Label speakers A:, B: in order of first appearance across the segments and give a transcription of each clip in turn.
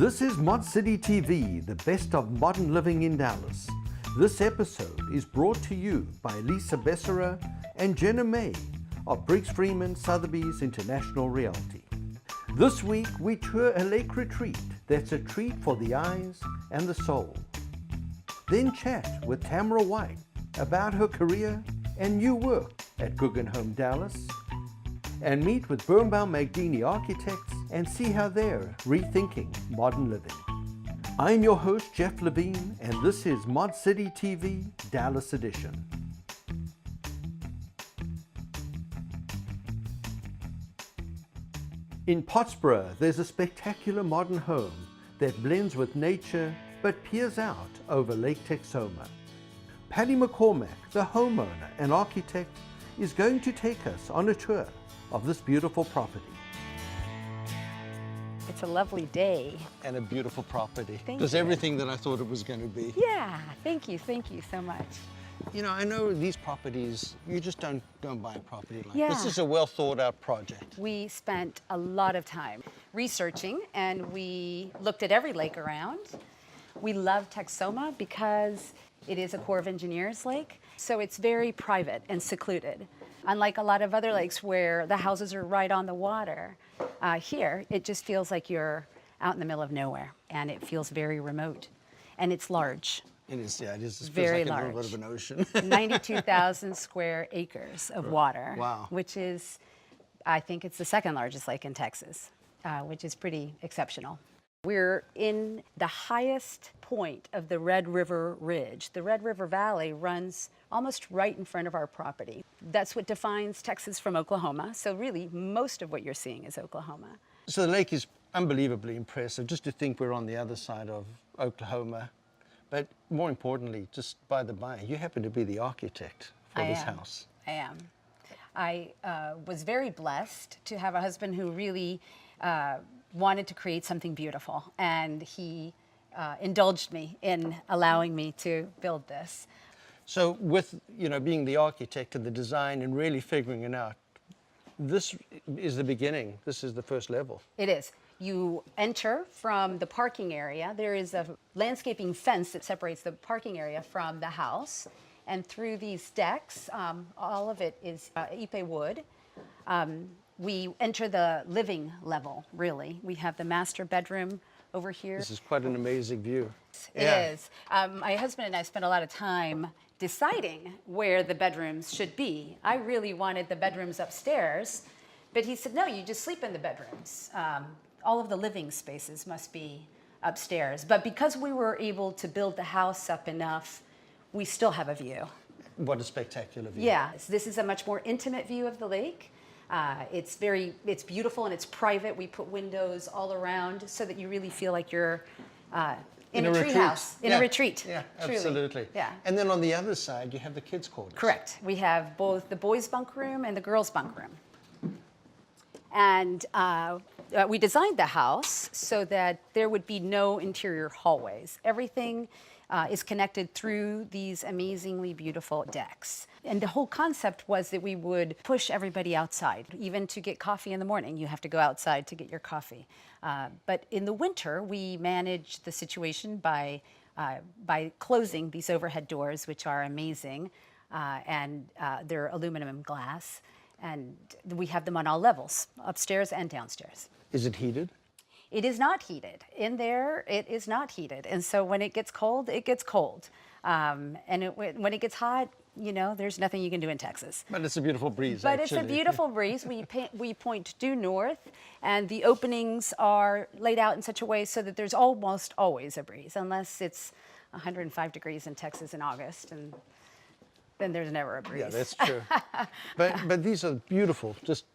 A: This is Mod City TV, the best of modern living in Dallas. This episode is brought to you by Lisa Bessera and Jenna May of Briggs Freeman Sotheby's International Realty. This week we tour a lake retreat that's a treat for the eyes and the soul. Then chat with Tamara White about her career and new work at Guggenhome, Dallas. And meet with Bernbaum Magadini Architects and see how they're rethinking modern living. I'm your host, Jeff Levine, and this is Mod City TV, Dallas Edition. In Pottsboro, there's a spectacular modern home that blends with nature but peers out over Lake Texoma. Patty McCormack, the homeowner and architect, is going to take us on a tour of this beautiful property.
B: It's a lovely day.
C: And a beautiful property.
B: Thank
C: There's
B: you.
C: everything that I thought it was going to be.
B: Yeah, thank you so much.
C: You know, I know these properties, you just don't buy a property like
B: Yeah.
C: this. This is a well thought out project.
B: We spent a lot of time researching and we looked at every lake around. We love Texoma because it is a Corps of Engineers lake, so it's very private and secluded. Unlike a lot of other lakes where the houses are right on the water, here it just feels like you're out in the middle of nowhere, and it feels very remote, and it's large.
C: It is, yeah, it is. It
B: Very
C: feels like
B: large.
C: a little bit of an ocean.
B: 92,000 square acres of water,
C: Wow.
B: which is, I think it's the second largest lake in Texas, which is pretty exceptional. We're in the highest point of the Red River Ridge. The Red River Valley runs almost right in front of our property. That's what defines Texas from Oklahoma. So really, most of what you're seeing is Oklahoma.
C: So the lake is unbelievably impressive, just to think we're on the other side of Oklahoma. But more importantly, just by the by, you happen to be the architect for this house.
B: I am. I was very blessed to have a husband who really wanted to create something beautiful, and he indulged me in allowing me to build this.
C: So with, you know, being the architect and the design and really figuring it out, this is the beginning. This is the first level.
B: It is. You enter from the parking area. There is a landscaping fence that separates the parking area from the house. And through these decks, all of it is ipe wood. We enter the living level, really. We have the master bedroom over here.
C: This is quite an amazing view.
B: It is. My husband and I spent a lot of time deciding where the bedrooms should be. I really wanted the bedrooms upstairs, but he said, no, you just sleep in the bedrooms. All of the living spaces must be upstairs. But because we were able to build the house up enough, we still have a view.
C: What a spectacular view.
B: Yeah, this is a much more intimate view of the lake. It's beautiful and it's private. We put windows all around so that you really feel like you're in a tree house, in a retreat.
C: Yeah,
B: truly.
C: absolutely.
B: Yeah.
C: And then on the other side, you have the kids' quarters.
B: Correct. We have both the boys' bunk room and the girls' bunk room. And we designed the house so that there would be no interior hallways. Everything is connected through these amazingly beautiful decks. And the whole concept was that we would push everybody outside. Even to get coffee in the morning, you have to go outside to get your coffee. But in the winter, we manage the situation by closing these overhead doors, which are amazing, and they're aluminum glass. And we have them on all levels, upstairs and downstairs.
C: Is it heated?
B: It is not heated. In there, it is not heated. And so when it gets cold, it gets cold. And when it gets hot, you know, there's nothing you can do in Texas.
C: But it's a beautiful breeze,
B: But
C: actually.
B: it's a beautiful breeze. We point due north, and the openings are laid out in such a way so that there's almost always a breeze, unless it's 105 degrees in Texas in August, and then there's never a breeze.
C: Yeah, that's true. but these are beautiful, just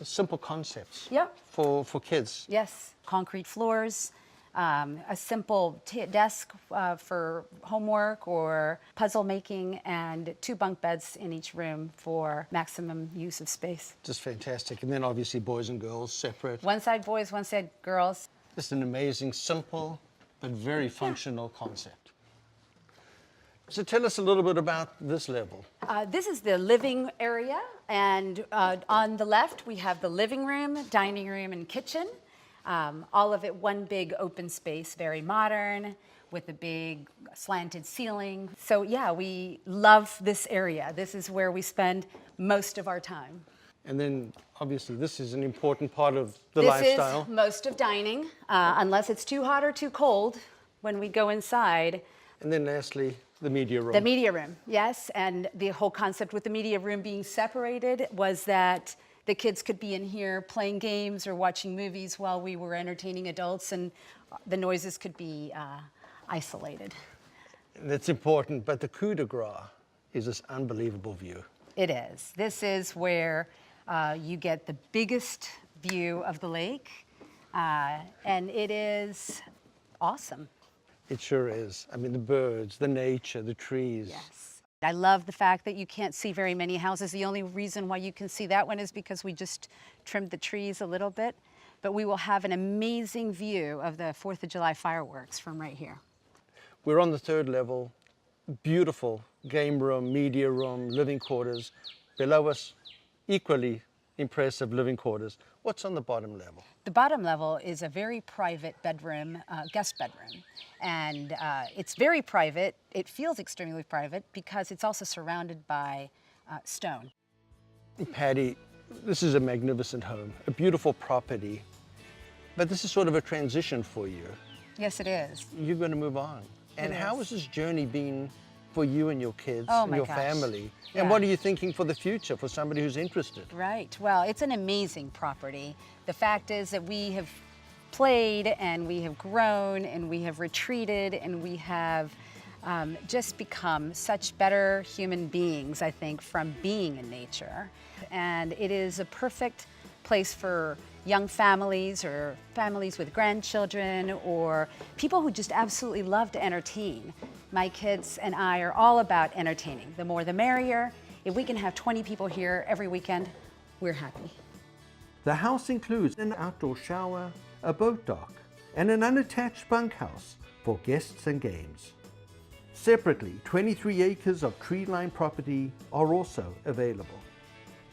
C: simple concepts.
B: Yep.
C: For kids.
B: Yes, concrete floors, a simple desk for homework or puzzle making, and 2 bunk beds in each room for maximum use of space.
C: Just fantastic. And then obviously boys and girls separate.
B: One side boys, one side girls.
C: Just an amazing, simple, but very functional concept. So tell us a little bit about this level.
B: This is the living area, and on the left we have the living room, dining room, and kitchen. All of it one big open space, very modern, with a big slanted ceiling. So yeah, we love this area. This is where we spend most of our time.
C: And then obviously this is an important part of the
B: This
C: lifestyle.
B: is most of dining, unless it's too hot or too cold when we go inside.
C: And then lastly, the media room.
B: The media room, yes. And the whole concept with the media room being separated was that the kids could be in here playing games or watching movies while we were entertaining adults, and the noises could be isolated.
C: That's important, but the coup de grace is this unbelievable view.
B: It is. This is where you get the biggest view of the lake, and it is awesome.
C: It sure is. I mean, the birds, the nature, the trees.
B: Yes. I love the fact that you can't see very many houses. The only reason why you can see that one is because we just trimmed the trees a little bit, but we will have an amazing view of the 4th of July fireworks from right here.
C: We're on the 3rd level, beautiful game room, media room, living quarters. Below us, equally impressive living quarters. What's on the bottom level?
B: The bottom level is a very private bedroom, guest bedroom. And it's very private. It feels extremely private because it's also surrounded by stone.
C: Patty, this is a magnificent home, a beautiful property, but this is sort of a transition for you.
B: Yes, it is.
C: You're going to move on. And how has this journey been for you and your kids and your family? And what are you thinking for the future for somebody who's interested?
B: Right. Well, it's an amazing property. The fact is that we have played and we have grown and we have retreated and we have just become such better human beings, I think, from being in nature. And it is a perfect place for young families or families with grandchildren or people who just absolutely love to entertain. My kids and I are all about entertaining. The more the merrier. If we can have 20 people here every weekend, we're happy.
A: The house includes an outdoor shower, a boat dock, and an unattached bunkhouse for guests and games. Separately, 23 acres of tree-lined property are also available.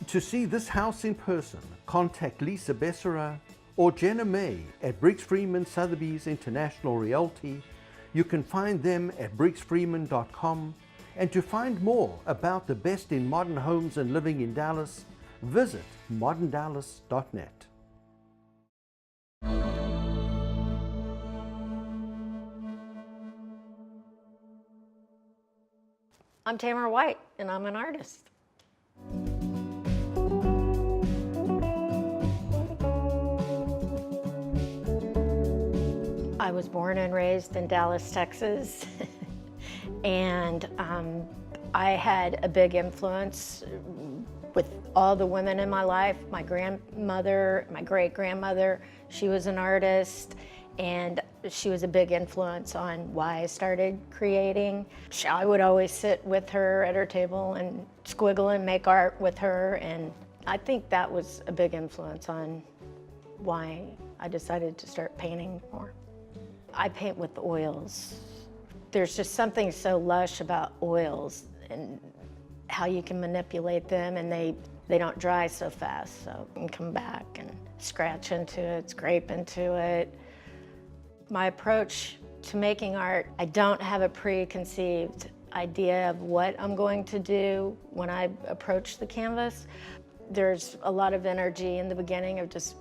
A: To see this house in person, contact Lisa Bessera or Jenna May at Briggs Freeman Sotheby's International Realty. You can find them at briggsfreeman.com. And to find more about the best in modern homes and living in Dallas, visit moderndallas.net.
D: I'm Tamara White, and I'm an artist. I was born and raised in Dallas, Texas, and I had a big influence with all the women in my life. My grandmother, my great-grandmother, she was an artist, and she was a big influence on why I started creating. I would always sit with her at her table and squiggle and make art with her, and I think that was a big influence on why I decided to start painting more. I paint with oils. There's just something so lush about oils and how you can manipulate them, and they don't dry so fast, so you can come back and scratch into it, scrape into it. My approach to making art, I don't have a preconceived idea of what I'm going to do when I approach the canvas. There's a lot of energy in the beginning of just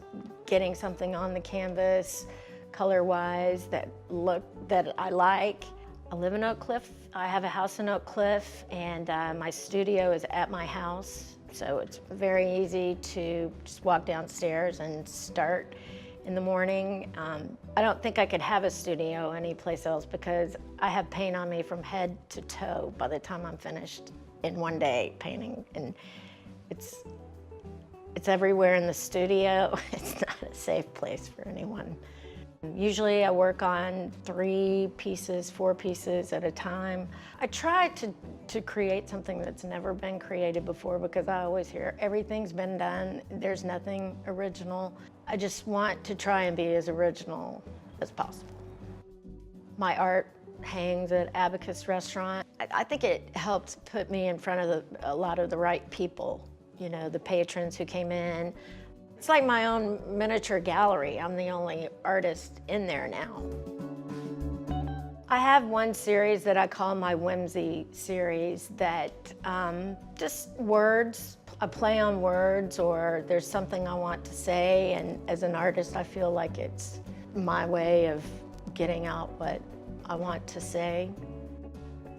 D: getting something on the canvas, color-wise, that I like. I live in Oak Cliff. I have a house in Oak Cliff, and my studio is at my house, so it's very easy to just walk downstairs and start in the morning. I don't think I could have a studio anyplace else because I have paint on me from head to toe by the time I'm finished in one day painting, and it's everywhere in the studio. It's not a safe place for anyone. Usually I work on 3 pieces, 4 pieces at a time. I try to create something that's never been created before because I always hear everything's been done, there's nothing original. I just want to try and be as original as possible. My art hangs at Abacus Restaurant. I think it helped put me in front of a lot of the right people, you know, the patrons who came in. It's like my own miniature gallery. I'm the only artist in there now. I have one series that I call my whimsy series that just words, a play on words, or there's something I want to say, and as an artist I feel like it's my way of getting out what I want to say.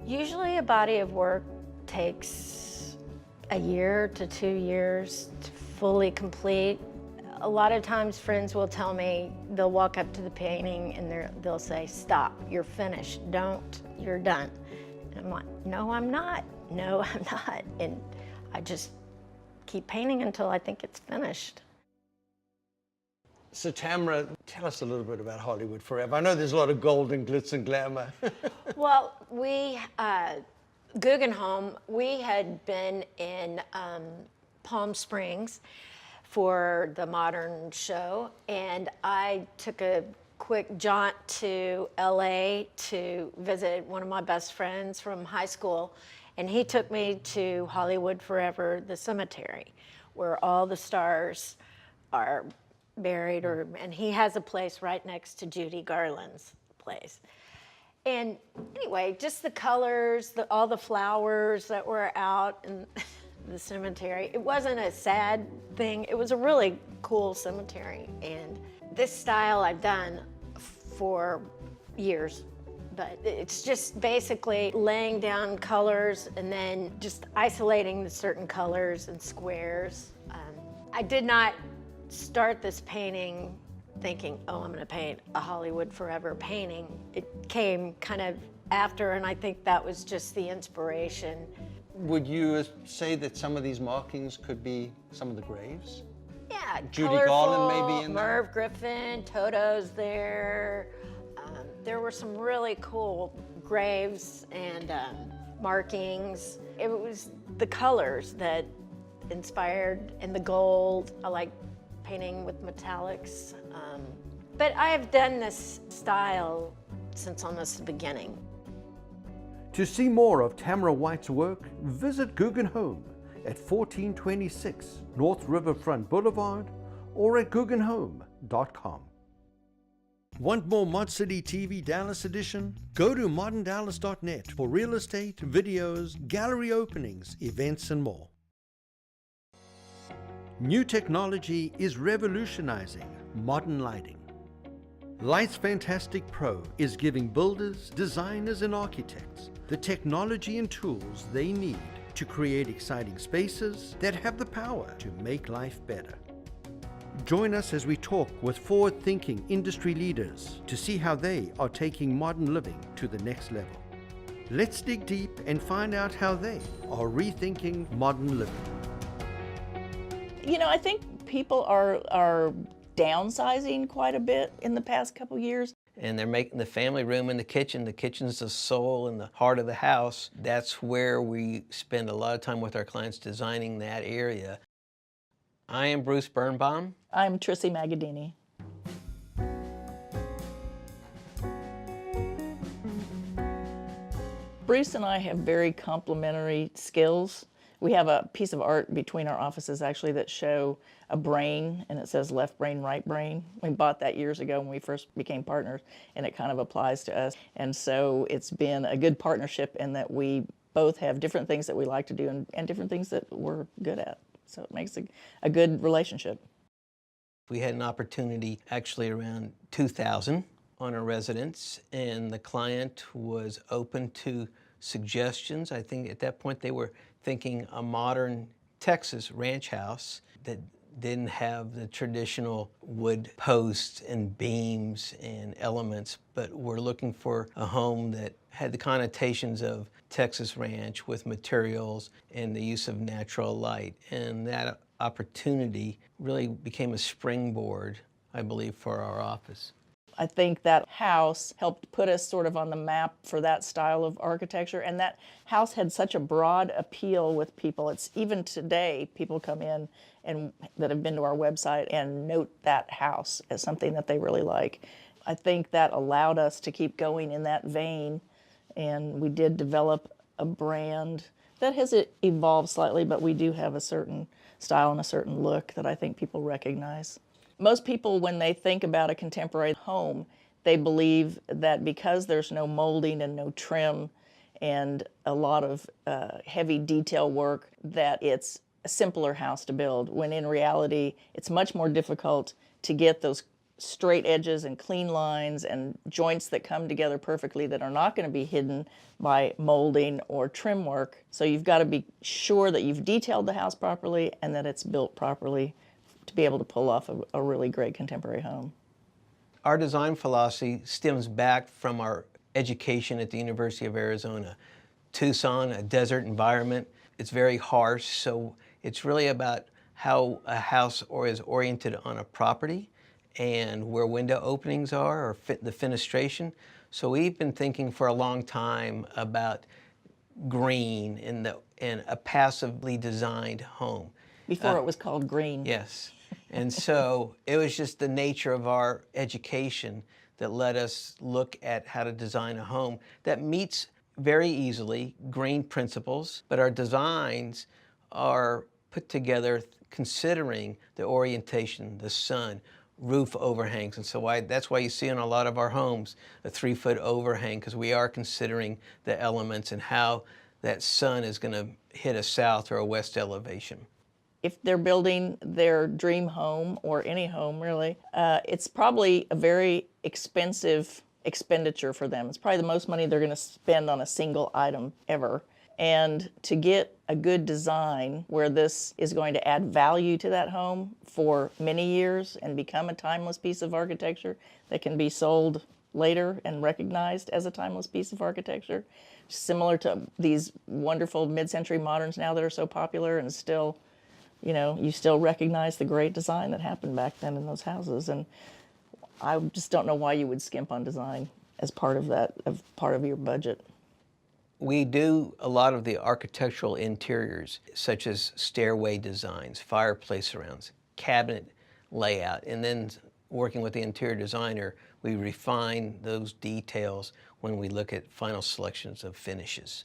D: Usually a body of work takes a year to 2 years to fully complete. A lot of times friends will tell me, they'll walk up to the painting and they'll say, stop, you're finished, don't, you're done. And I'm like, no, I'm not, no, I'm not. And I just keep painting until I think it's finished.
C: So Tamara, tell us a little bit about Hollywood Forever. I know there's a lot of gold and glitz and glamour.
D: Well, Guggenhome, we had been in Palm Springs for the modern show, and I took a quick jaunt to LA to visit one of my best friends from high school, and he took me to Hollywood Forever, the cemetery, where all the stars are buried, and he has a place right next to Judy Garland's place. And anyway, just the colors, all the flowers that were out in the cemetery. It wasn't a sad thing. It was a really cool cemetery. And this style I've done for years, but it's just basically laying down colors and then just isolating the certain colors and squares. I did not start this painting thinking, oh, I'm gonna paint a Hollywood Forever painting. It came kind of after, and I think that was just the inspiration.
C: Would you say that some of these markings could be some of the graves?
D: Yeah,
C: Judy
D: colorful,
C: Garland maybe in there?
D: Merv Griffin, Toto's there. There were some really cool graves and markings. It was the colors that inspired, and the gold. I like painting with metallics. But I have done this style since almost the beginning.
A: To see more of Tamara White's work, visit Guggenhome at 1426 North Riverfront Boulevard or at guggenhome.com. Want more Mod City TV Dallas edition? Go to moderndallas.net for real estate, videos, gallery openings, events, and more. New technology is revolutionizing modern lighting. Lights Fantastic Pro is giving builders, designers, and architects the technology and tools they need to create exciting spaces that have the power to make life better. Join us as we talk with forward-thinking industry leaders to see how they are taking modern living to the next level. Let's dig deep and find out how they are rethinking modern living.
E: You know, I think people are downsizing quite a bit in the past couple years.
F: And they're making the family room in the kitchen. The kitchen's the soul and the heart of the house. That's where we spend a lot of time with our clients designing that area. I am Bruce Bernbaum.
E: I'm Trissy Magadini. Bruce and I have very complementary skills. We have a piece of art between our offices actually that show a brain, and it says left brain, right brain. We bought that years ago when we first became partners, and it kind of applies to us. And so it's been a good partnership in that we both have different things that we like to do and different things that we're good at. So it makes a good relationship.
F: We had an opportunity actually around 2000 on a residence, and the client was open to suggestions. I think at that point they were thinking a modern Texas ranch house that didn't have the traditional wood posts and beams and elements, but were looking for a home that had the connotations of Texas ranch with materials and the use of natural light. And that opportunity really became a springboard, I believe, for our office.
E: I think that house helped put us sort of on the map for that style of architecture, and that house had such a broad appeal with people. It's even today, people come in and that have been to our website and note that house as something that they really like. I think that allowed us to keep going in that vein, and we did develop a brand That has evolved slightly, but we do have a certain style and a certain look that I think people recognize. Most people, when they think about a contemporary home, they believe that because there's no molding and no trim and a lot of heavy detail work, that it's a simpler house to build, when in reality, it's much more difficult to get those straight edges and clean lines and joints that come together perfectly that are not going to be hidden by molding or trim work. So you've got to be sure that you've detailed the house properly and that it's built properly to be able to pull off a really great contemporary home.
F: Our design philosophy stems back from our education at the University of Arizona. Tucson, a desert environment, it's very harsh, so it's really about how a house is oriented on a property and where window openings are, or the fenestration. So we've been thinking for a long time about green and a passively designed home.
E: Before it was called green.
F: Yes. And so it was just the nature of our education that let us look at how to design a home that meets very easily green principles, but our designs are put together considering the orientation, the sun, roof overhangs. And so that's why you see in a lot of our homes a 3-foot overhang, because we are considering the elements and how that sun is going to hit a south or a west elevation.
E: If they're building their dream home, or any home really, it's probably a very expensive expenditure for them. It's probably the most money they're going to spend on a single item ever. And to get a good design where this is going to add value to that home for many years and become a timeless piece of architecture that can be sold later and recognized as a timeless piece of architecture, similar to these wonderful mid-century moderns now that are so popular, and still, you know, you still recognize the great design that happened back then in those houses. And I just don't know why you would skimp on design as part of that, part of your budget.
F: We do a lot of the architectural interiors, such as stairway designs, fireplace surrounds, cabinet layout, and then working with the interior designer, we refine those details when we look at final selections of finishes.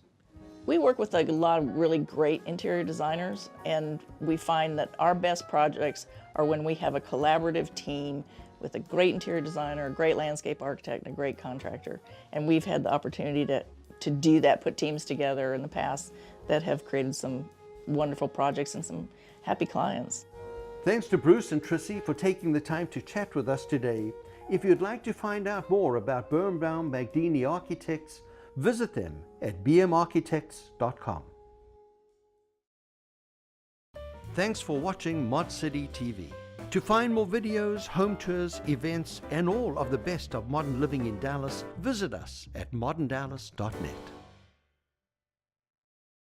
E: We work with a lot of really great interior designers, and we find that our best projects are when we have a collaborative team with a great interior designer, a great landscape architect, and a great contractor. And we've had the opportunity to do that, put teams together in the past that have created some wonderful projects and some happy clients.
A: Thanks to Bruce and Trissy for taking the time to chat with us today. If you'd like to find out more about Bernbaum Magadini Architects, visit them at bmarchitects.com. Thanks for watching Mod City TV. To find more videos, home tours, events, and all of the best of modern living in Dallas, visit us at moderndallas.net.